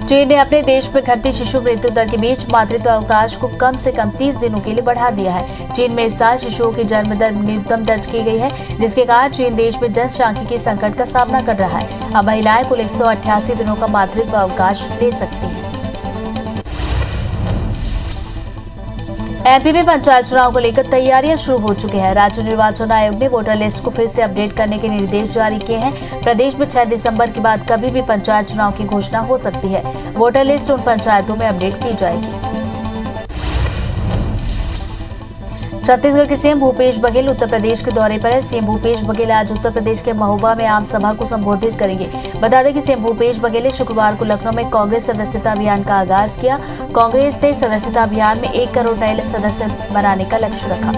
चीन ने अपने देश में घटती शिशु मृत्यु दर के बीच मातृत्व अवकाश को कम से कम 30 दिनों के लिए बढ़ा दिया है। चीन में इस साल शिशुओं की जन्म दर न्यूनतम दर्ज की गई है, जिसके कारण चीन देश में जनसांख्यिकी संकट का सामना कर रहा है। अब महिलाएं कुल 188 दिनों का मातृत्व अवकाश ले सकती हैं। एमपी में पंचायत चुनाव को लेकर तैयारियां शुरू हो चुकी हैं। राज्य निर्वाचन आयोग ने वोटर लिस्ट को फिर से अपडेट करने के निर्देश जारी किए हैं। प्रदेश में 6 दिसंबर के बाद कभी भी पंचायत चुनाव की घोषणा हो सकती है। वोटर लिस्ट उन पंचायतों में अपडेट की जाएगी। छत्तीसगढ़ के सीएम भूपेश बघेल उत्तर प्रदेश के दौरे पर है। सीएम भूपेश बघेल आज उत्तर प्रदेश के महोबा में आम सभा को संबोधित करेंगे। बता दें कि सीएम भूपेश बघेल ने शुक्रवार को लखनऊ में कांग्रेस सदस्यता अभियान का आगाज किया। कांग्रेस ने सदस्यता अभियान में 1 करोड़ नए सदस्य बनाने का लक्ष्य रखा।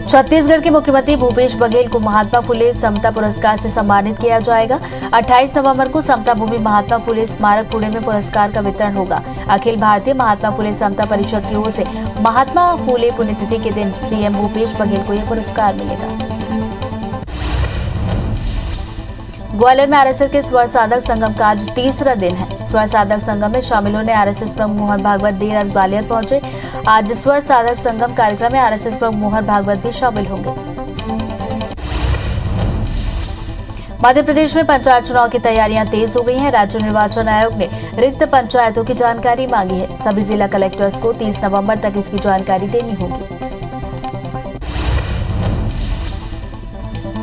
छत्तीसगढ़ के मुख्यमंत्री भूपेश बघेल को महात्मा फुले समता पुरस्कार से सम्मानित किया जाएगा। 28 नवंबर को समता भूमि महात्मा फुले स्मारक पुणे में पुरस्कार का वितरण होगा। अखिल भारतीय महात्मा फुले समता परिषद की ओर से महात्मा फुले पुण्यतिथि के दिन सीएम भूपेश बघेल को यह पुरस्कार मिलेगा। ग्वालियर में आरएसएस के स्वर साधक संगम का आज तीसरा दिन है। स्वर साधक संगम में शामिल होने आरएसएस प्रमुख मोहन भागवत देर रात ग्वालियर पहुंचे। आज स्वर साधक संगम कार्यक्रम में आरएसएस प्रमुख मोहन भागवत भी शामिल होंगे। मध्य प्रदेश में पंचायत चुनाव की तैयारियां तेज हो गई हैं। राज्य निर्वाचन आयोग ने रिक्त पंचायतों की जानकारी मांगी है। सभी जिला कलेक्टर्स को 30 नवंबर तक इसकी जानकारी देनी होगी।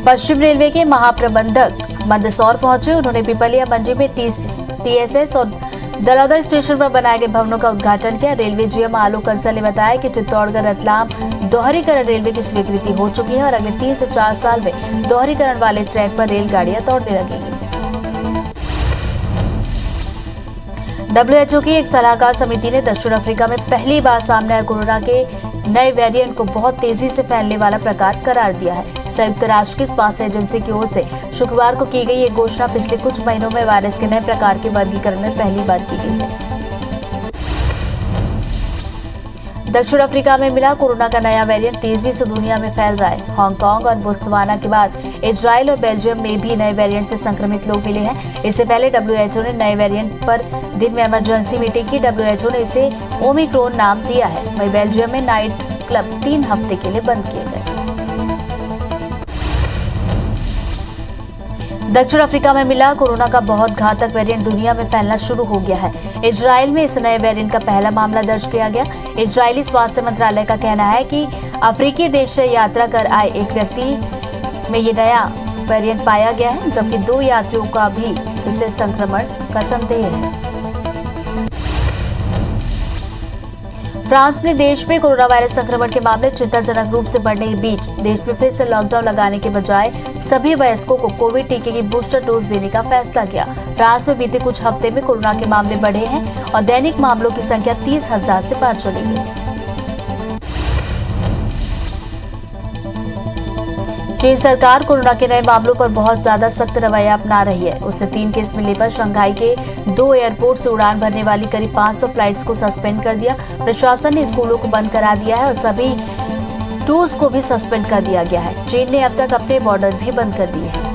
पश्चिम रेलवे के महाप्रबंधक मंदसौर पहुंचे। उन्होंने पिपलिया मंडी में टीएसएस और दलौदा स्टेशन पर बनाए गए भवनों का उद्घाटन किया। रेलवे जीएम आलोक कंसल ने बताया कि चित्तौड़गढ़ रतलाम दोहरीकरण रेलवे की स्वीकृति हो चुकी है और अगले 3 से 4 साल में दोहरीकरण वाले ट्रैक पर रेलगाड़ियां दौड़ने लगेंगी। WHO की एक सलाहकार समिति ने दक्षिण अफ्रीका में पहली बार सामने आए कोरोना के नए वेरिएंट को बहुत तेजी से फैलने वाला प्रकार करार दिया है। संयुक्त राष्ट्र की स्वास्थ्य एजेंसी की ओर से शुक्रवार को की गई ये घोषणा पिछले कुछ महीनों में वायरस के नए प्रकार के वर्गीकरण में पहली बार की गई है। दक्षिण अफ्रीका में मिला कोरोना का नया वेरिएंट तेजी से दुनिया में फैल रहा है। हांगकांग और बोत्सवाना के बाद इजराइल और बेल्जियम में भी नए वेरिएंट से संक्रमित लोग मिले हैं। इससे पहले WHO ने नए वेरिएंट पर दिन में इमरजेंसी मीटिंग की। WHO ने इसे ओमिक्रॉन नाम दिया है। वहीं बेल्जियम में नाइट क्लब 3 हफ्ते के लिए बंद किए गए। दक्षिण अफ्रीका में मिला कोरोना का बहुत घातक वेरिएंट दुनिया में फैलना शुरू हो गया है। इजराइल में इस नए वेरिएंट का पहला मामला दर्ज किया गया। इजरायली स्वास्थ्य मंत्रालय का कहना है कि अफ्रीकी देश से यात्रा कर आए एक व्यक्ति में ये नया वेरिएंट पाया गया है, जबकि 2 यात्रियों का भी इसे संक्रमण का संदेह है। फ्रांस ने देश में कोरोना वायरस संक्रमण के मामले चिंताजनक रूप से बढ़ने के बीच देश में फिर से लॉकडाउन लगाने के बजाय सभी वयस्कों को कोविड टीके की बूस्टर डोज देने का फैसला किया। फ्रांस में बीते कुछ हफ्ते में कोरोना के मामले बढ़े हैं और दैनिक मामलों की संख्या 30,000 से पार चली गई। चीन सरकार कोरोना के नए मामलों पर बहुत ज्यादा सख्त रवैया अपना रही है। उसने 3 केस मिलने पर शंघाई के 2 एयरपोर्ट से उड़ान भरने वाली करीब 500 फ्लाइट्स को सस्पेंड कर दिया। प्रशासन ने स्कूलों को बंद करा दिया है और सभी टूर्स को भी सस्पेंड कर दिया गया है। चीन ने अब तक अपने बॉर्डर भी बंद कर दिए हैं।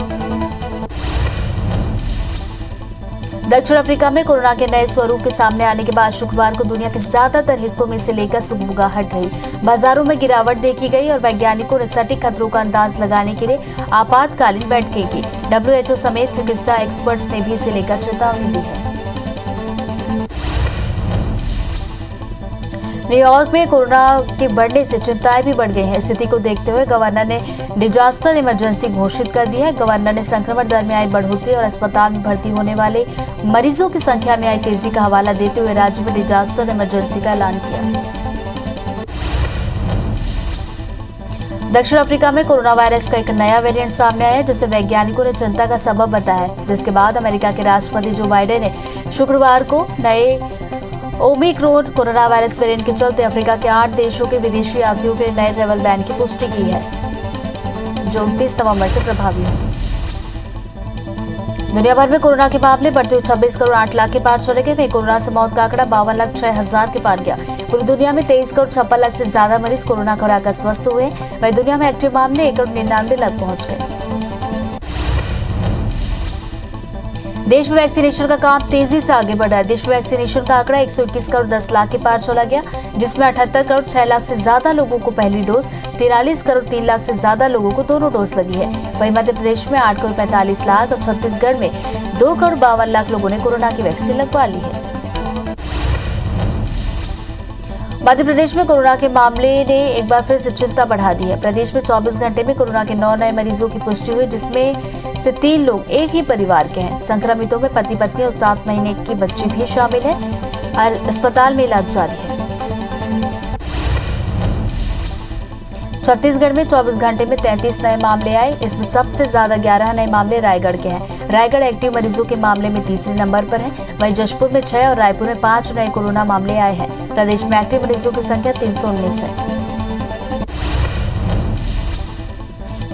दक्षिण अफ्रीका में कोरोना के नए स्वरूप के सामने आने के बाद शुक्रवार को दुनिया के ज्यादातर हिस्सों में से लेकर सुगबुगाहट रही। बाजारों में गिरावट देखी गई और वैज्ञानिकों ने सटीक खतरों का अंदाज लगाने के लिए आपातकालीन बैठकें की। WHO समेत चिकित्सा एक्सपर्ट्स ने भी इसे लेकर चेतावनी दी है। न्यूयॉर्क में कोरोना के बढ़ने से चिंताएं भी बढ़ गई हैं। स्थिति को देखते हुए गवर्नर ने डिजास्टर इमरजेंसी घोषित कर दी है। गवर्नर ने संक्रमण दर में आई बढ़ोतरी और अस्पताल में भर्ती होने वाले मरीजों की संख्या में आई तेजी का हवाला देते हुए राज्य में डिजास्टर इमरजेंसी का ऐलान किया। दक्षिण अफ्रीका में कोरोना वायरस का एक नया वेरिएंट सामने आया है, जिसे वैज्ञानिकों ने चिंता का सबब बताया है, जिसके बाद अमेरिका के राष्ट्रपति जो बाइडेन ने शुक्रवार को नए ओमिक्रॉन कोरोना वायरस वेरिएंट के चलते अफ्रीका के 8 देशों के विदेशी यात्रियों के लिए नए ट्रैवल बैन की पुष्टि की है, जो 29 नवंबर से प्रभावी होगी। दुनिया भर में कोरोना के मामले बढ़ते हुए 26 करोड़ 8 लाख के पार चले गए। वहीं कोरोना से मौत का आंकड़ा 52,06,000 के पार गया। पूरी दुनिया में 23 करोड़ 56 लाख से ज्यादा मरीज कोरोना को हराकर स्वस्थ हुए। वहीं दुनिया में एक्टिव मामले 1 करोड़ 99 लाख पहुंच गए। देश में वैक्सीनेशन का काम तेजी से आगे बढ़ रहा है। देश में वैक्सीनेशन का आंकड़ा 121 करोड़ 10 लाख के पार चला गया, जिसमें 78 करोड़ 6 लाख से ज्यादा लोगों को पहली डोज, 43 करोड़ 3 लाख से ज्यादा लोगों को दोनों डोज लगी है। वहीं मध्य प्रदेश में 8 करोड़ 45 लाख और छत्तीसगढ़ में 2 करोड़ 52 लाख लोगों ने कोरोना की वैक्सीन लगवा ली है। मध्य प्रदेश में कोरोना के मामले ने एक बार फिर से चिंता बढ़ा दी है। प्रदेश में 24 घंटे में कोरोना के 9 नए मरीजों की पुष्टि हुई, जिसमें से 3 लोग एक ही परिवार के हैं। संक्रमितों में पति पत्नी और 7 महीने की बच्ची भी शामिल है और अस्पताल में इलाज जारी है। छत्तीसगढ़ में 24 घंटे में 33 नए मामले आए। इसमें सबसे ज्यादा 11 नए मामले रायगढ़ के हैं। रायगढ़ एक्टिव मरीजों के मामले में तीसरे नंबर पर है। वहीं जशपुर में 6 और रायपुर में 5 नए कोरोना मामले आए हैं। प्रदेश में एक्टिव मरीजों की संख्या 319 है।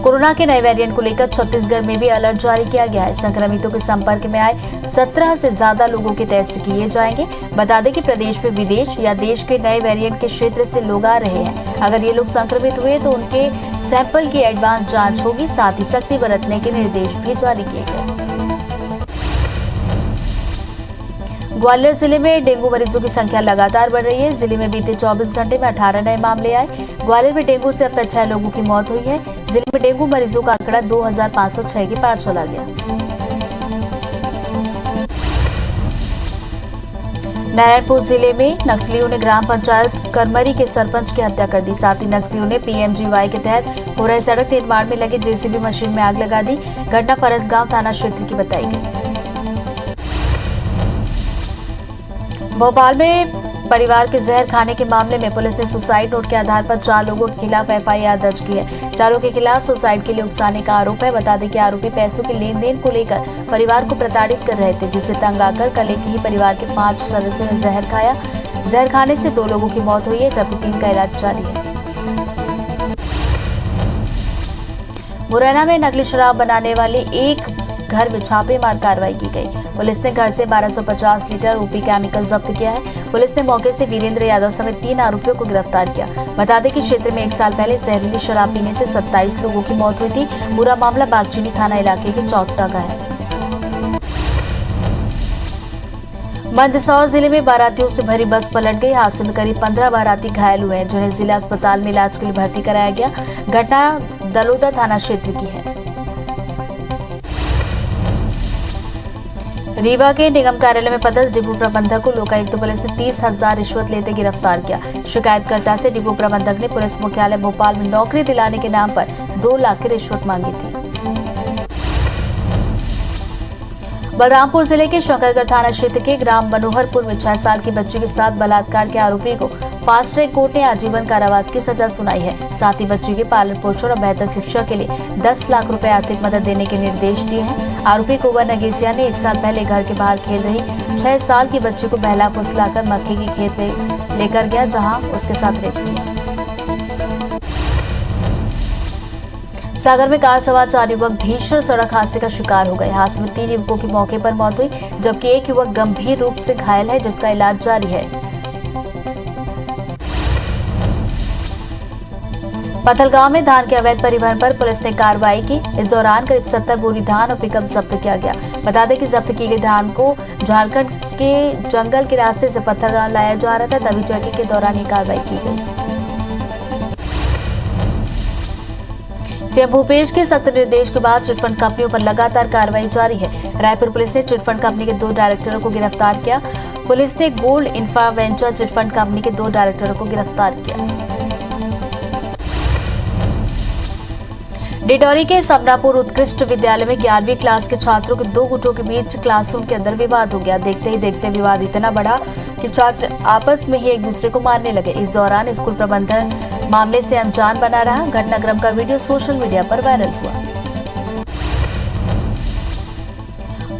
कोरोना के नए वेरिएंट को लेकर छत्तीसगढ़ में भी अलर्ट जारी किया गया है। संक्रमितों के संपर्क में आए 17 से ज्यादा लोगों के टेस्ट किए जाएंगे। बता दें कि प्रदेश में विदेश या देश के नए वेरिएंट के क्षेत्र से लोग आ रहे हैं। अगर ये लोग संक्रमित हुए तो उनके सैंपल की एडवांस जांच होगी। साथ ही सख्ती बरतने के निर्देश भी जारी किए गए। ग्वालियर जिले में डेंगू मरीजों की संख्या लगातार बढ़ रही है। जिले में बीते 24 घंटे में 18 नए मामले आए। ग्वालियर में डेंगू से अब तक 6 लोगों की मौत हुई है। जिले में डेंगू मरीजों का आंकड़ा 2506 के पार चला गया। नारायणपुर जिले में नक्सलियों ने ग्राम पंचायत करमरी के सरपंच की हत्या कर दी। साथ ही नक्सलियों ने PMGY के तहत हो रहे सड़क निर्माण में लगे JCB मशीन में आग लगा दी। घटना फरसगांव थाना क्षेत्र की बताई गई। भोपाल में परिवार के जहर खाने के मामले में पुलिस ने सुसाइड नोट के आधार पर 4 लोगों के खिलाफ FIR दर्ज की है। चारों के खिलाफ सुसाइड के लिए उकसाने का आरोप है। बता दें कि आरोपी पैसों के लेन देन को लेकर परिवार को प्रताड़ित कर रहे थे, जिससे तंग आकर कल एक ही परिवार के 5 सदस्यों ने जहर खाया। जहर खाने से 2 लोगों की मौत हुई है, जबकि 3 का इलाज जारी है। मुरैना में नकली शराब बनाने वाले एक घर में छापेमार कार्रवाई की गई। पुलिस ने घर से 1250 लीटर OP केमिकल जब्त किया है। पुलिस ने मौके से वीरेंद्र यादव समेत 3 आरोपियों को गिरफ्तार किया। बता दें कि क्षेत्र में 1 साल पहले जहरीली शराब पीने से 27 लोगों की मौत हुई थी। पूरा मामला बागचीनी थाना इलाके के चौकटा का है। मंदसौर जिले में बारातियों से भरी बस पलट गई। हादसे में करीब 15 बाराती घायल हुए हैं, जिन्हें जिला अस्पताल में इलाज के लिए भर्ती कराया गया। घटना दलोदा थाना क्षेत्र की है। रीवा के निगम कार्यालय में पदस्थ डिपो प्रबंधक को लोकायुक्त पुलिस ने 30,000 रिश्वत लेते गिरफ्तार किया। शिकायतकर्ता से डिपो प्रबंधक ने पुलिस मुख्यालय भोपाल में नौकरी दिलाने के नाम पर 2 लाख की रिश्वत मांगी थी। बलरामपुर जिले के शंकरगढ़ थाना क्षेत्र के ग्राम मनोहरपुर में 6 साल की बच्ची के साथ बलात्कार के आरोपी को फास्ट ट्रैक कोर्ट ने आजीवन कारावास की सजा सुनाई है। साथ ही बच्ची के पालन पोषण और बेहतर शिक्षा के लिए 10 लाख रुपए आर्थिक मदद देने के निर्देश दिए हैं। आरोपी कुंवर नगेसिया ने 1 साल पहले घर के बाहर खेल रही 6 साल की बच्ची को बहला फुसलाकर मक्के की खेत लेकर गया, जहां उसके साथ रेप किया। सागर में कार सवार 4 युवक भीषण सड़क हादसे का शिकार हो गए। हादसे में 3 युवकों की मौके पर मौत हुई, जबकि एक युवक गंभीर रूप से घायल है, जिसका इलाज जारी है। पथलगांव में धान के अवैध परिवहन पर पुलिस ने कार्रवाई की। इस दौरान करीब 70 बोरी धान और पिकअप जब्त किया गया। बता दें कि जब्त की गई धान को झारखंड के जंगल के रास्ते से पथलगांव लाया जा रहा था, तभी चेकिंग के दौरान ये कार्रवाई की गई। सीएम भूपेश के सख्त निर्देश के बाद चिटफंड कंपनियों पर लगातार कार्रवाई जारी है। रायपुर पुलिस ने चिटफंड कंपनी के 2 डायरेक्टरों को गिरफ्तार किया। पुलिस ने gold infra venture chit fund company के 2 डायरेक्टरों को गिरफ्तार किया। डिडौरी के समनापुर उत्कृष्ट विद्यालय में 11वीं क्लास के छात्रों के 2 गुटों के बीच क्लासरूम के अंदर विवाद हो गया। देखते ही देखते विवाद इतना बढ़ा कि छात्र आपस में ही एक दूसरे को मारने लगे। इस दौरान स्कूल प्रबंधन मामले से अनजान बना रहा। घटनाक्रम का वीडियो सोशल मीडिया पर वायरल हुआ।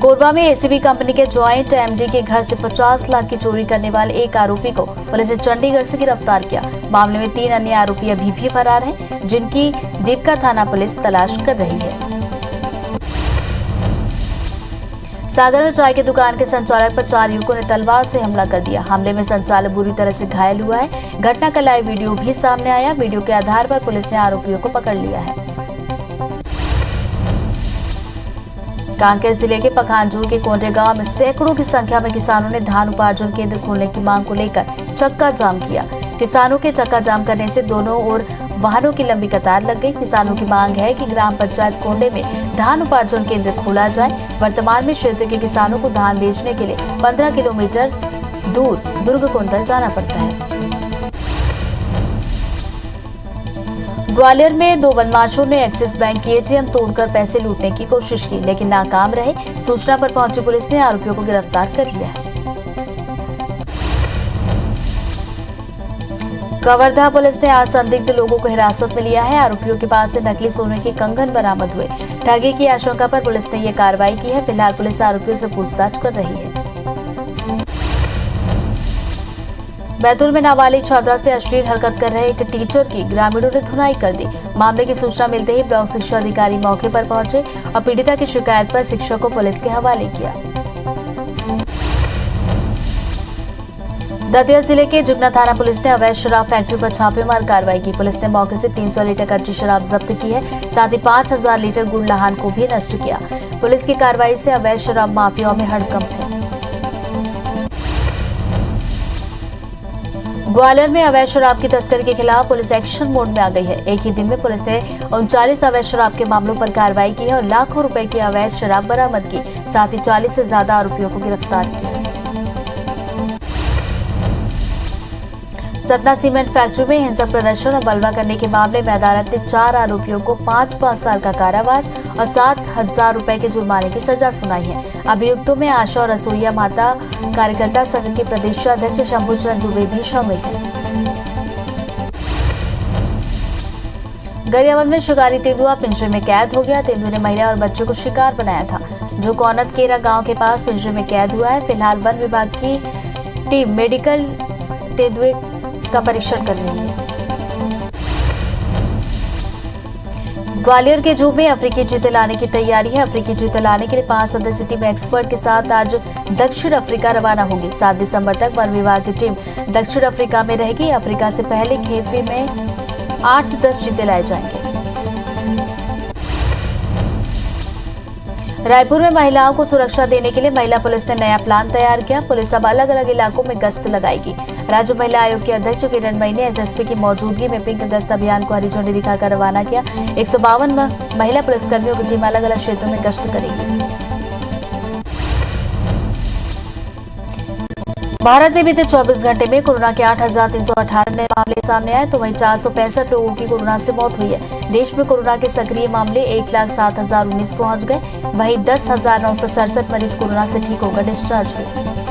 कोरबा में एसीबी कंपनी के ज्वाइंट एमडी के घर से 50 लाख की चोरी करने वाले एक आरोपी को पुलिस ने चंडीगढ़ से गिरफ्तार किया। मामले में 3 अन्य आरोपी अभी भी फरार हैं, जिनकी दीपका थाना पुलिस तलाश कर रही है। सागर में चाय की दुकान के संचालक पर 4 युवकों ने तलवार से हमला कर दिया। हमले में संचालक बुरी तरह से घायल हुआ है। घटना का लाइव वीडियो भी सामने आया। वीडियो के आधार पर पुलिस ने आरोपियों को पकड़ लिया है। कांकेर जिले के पखानजोर के कोंडे गांव में सैकड़ों की संख्या में किसानों ने धान उपार्जन केंद्र खोलने की मांग को लेकर चक्का जाम किया। किसानों के चक्का जाम करने से दोनों ओर वाहनों की लंबी कतार लग गई। किसानों की मांग है कि ग्राम पंचायत कोंडे में धान उपार्जन केंद्र खोला जाए। वर्तमान में क्षेत्र के किसानों को धान बेचने के लिए 15 किलोमीटर दूर दुर्ग कोंदल जाना पड़ता है। ग्वालियर में 2 बदमाशों ने एक्सिस बैंक की एटीएम तोड़कर पैसे लूटने की कोशिश की, लेकिन नाकाम रहे। सूचना पर पहुंची पुलिस ने आरोपियों को गिरफ्तार कर लिया है। कवर्धा पुलिस ने 8 संदिग्ध लोगों को हिरासत में लिया है। आरोपियों के पास से नकली सोने के कंगन बरामद हुए। ठगी की आशंका पर पुलिस ने यह कार्रवाई की है। फिलहाल पुलिस आरोपियों से पूछताछ कर रही है। बैतूल में नाबालिग छात्रा से अश्लील हरकत कर रहे एक टीचर की ग्रामीणों ने धुनाई कर दी। मामले की सूचना मिलते ही ब्लॉक शिक्षा अधिकारी मौके पर पहुंचे और पीड़िता की शिकायत पर शिक्षक को पुलिस के हवाले किया। दतिया जिले के जुगना थाना पुलिस ने अवैध शराब फैक्ट्री पर छापेमार कार्रवाई की। पुलिस ने मौके से 300 लीटर कच्ची शराब जब्त की है। साथ ही 5000 लीटर गुड़ लहान को भी नष्ट किया। पुलिस की कार्रवाई से अवैध शराब माफियाओं में हड़कंप है। ग्वालियर में अवैध शराब की तस्करी के खिलाफ पुलिस एक्शन मोड में आ गई है। एक ही दिन में पुलिस ने 39 अवैध शराब के मामलों पर कार्रवाई की है और लाखों रुपए की अवैध शराब बरामद की। साथ ही 40 से ज्यादा आरोपियों को गिरफ्तार किया। सतना सीमेंट फैक्ट्री में हिंसक प्रदर्शन और बलवा करने के मामले में अदालत ने 4 आरोपियों को 5-5 साल का कारावास और 7,000 रुपए के जुर्माने की सजा सुनाई है। अभियुक्तों में आशा और रसोईया माता कार्यकर्ता संघ के प्रदेश अध्यक्ष शंभूचरण दुबे भी शामिल हैं। गरियाबंद में शिकारी तेंदुआ पिंजरे में कैद हो गया। तेंदुए ने महिला और बच्चों को शिकार बनाया था, जो कौनत केरा गांव के पास पिंजरे में कैद हुआ है। फिलहाल वन विभाग की टीम मेडिकल तेंदुए का परीक्षण कर रही है। ग्वालियर के जू में अफ्रीकी चीते लाने की तैयारी है। अफ्रीकी चीते लाने के लिए 5 सदस्यीय टीम एक्सपर्ट के साथ आज दक्षिण अफ्रीका रवाना होगी। 7 दिसंबर तक वन विभाग की टीम दक्षिण अफ्रीका में रहेगी। अफ्रीका से पहले खेपी में 8 से 10 चीते लाए जाएंगे। रायपुर में महिलाओं को सुरक्षा देने के लिए महिला पुलिस ने नया प्लान तैयार किया। पुलिस अब अलग अलग इलाकों में गश्त लगाएगी। राज्य महिला आयोग के अध्यक्ष किरण मई ने एसएसपी की मौजूदगी में पिंक गश्त अभियान को हरी झंडी दिखाकर रवाना किया। 152 महिला पुलिसकर्मियों की टीम अलग अलग क्षेत्रों में गश्त करेगी। भारत में बीते 24 घंटे में कोरोना के 8,318 नए मामले सामने आए तो वहीं 465 लोगों की कोरोना से मौत हुई है। देश में कोरोना के सक्रिय मामले 1,07,019 पहुंच गए। वहीं 10,967 मरीज कोरोना से ठीक होकर डिस्चार्ज हुए।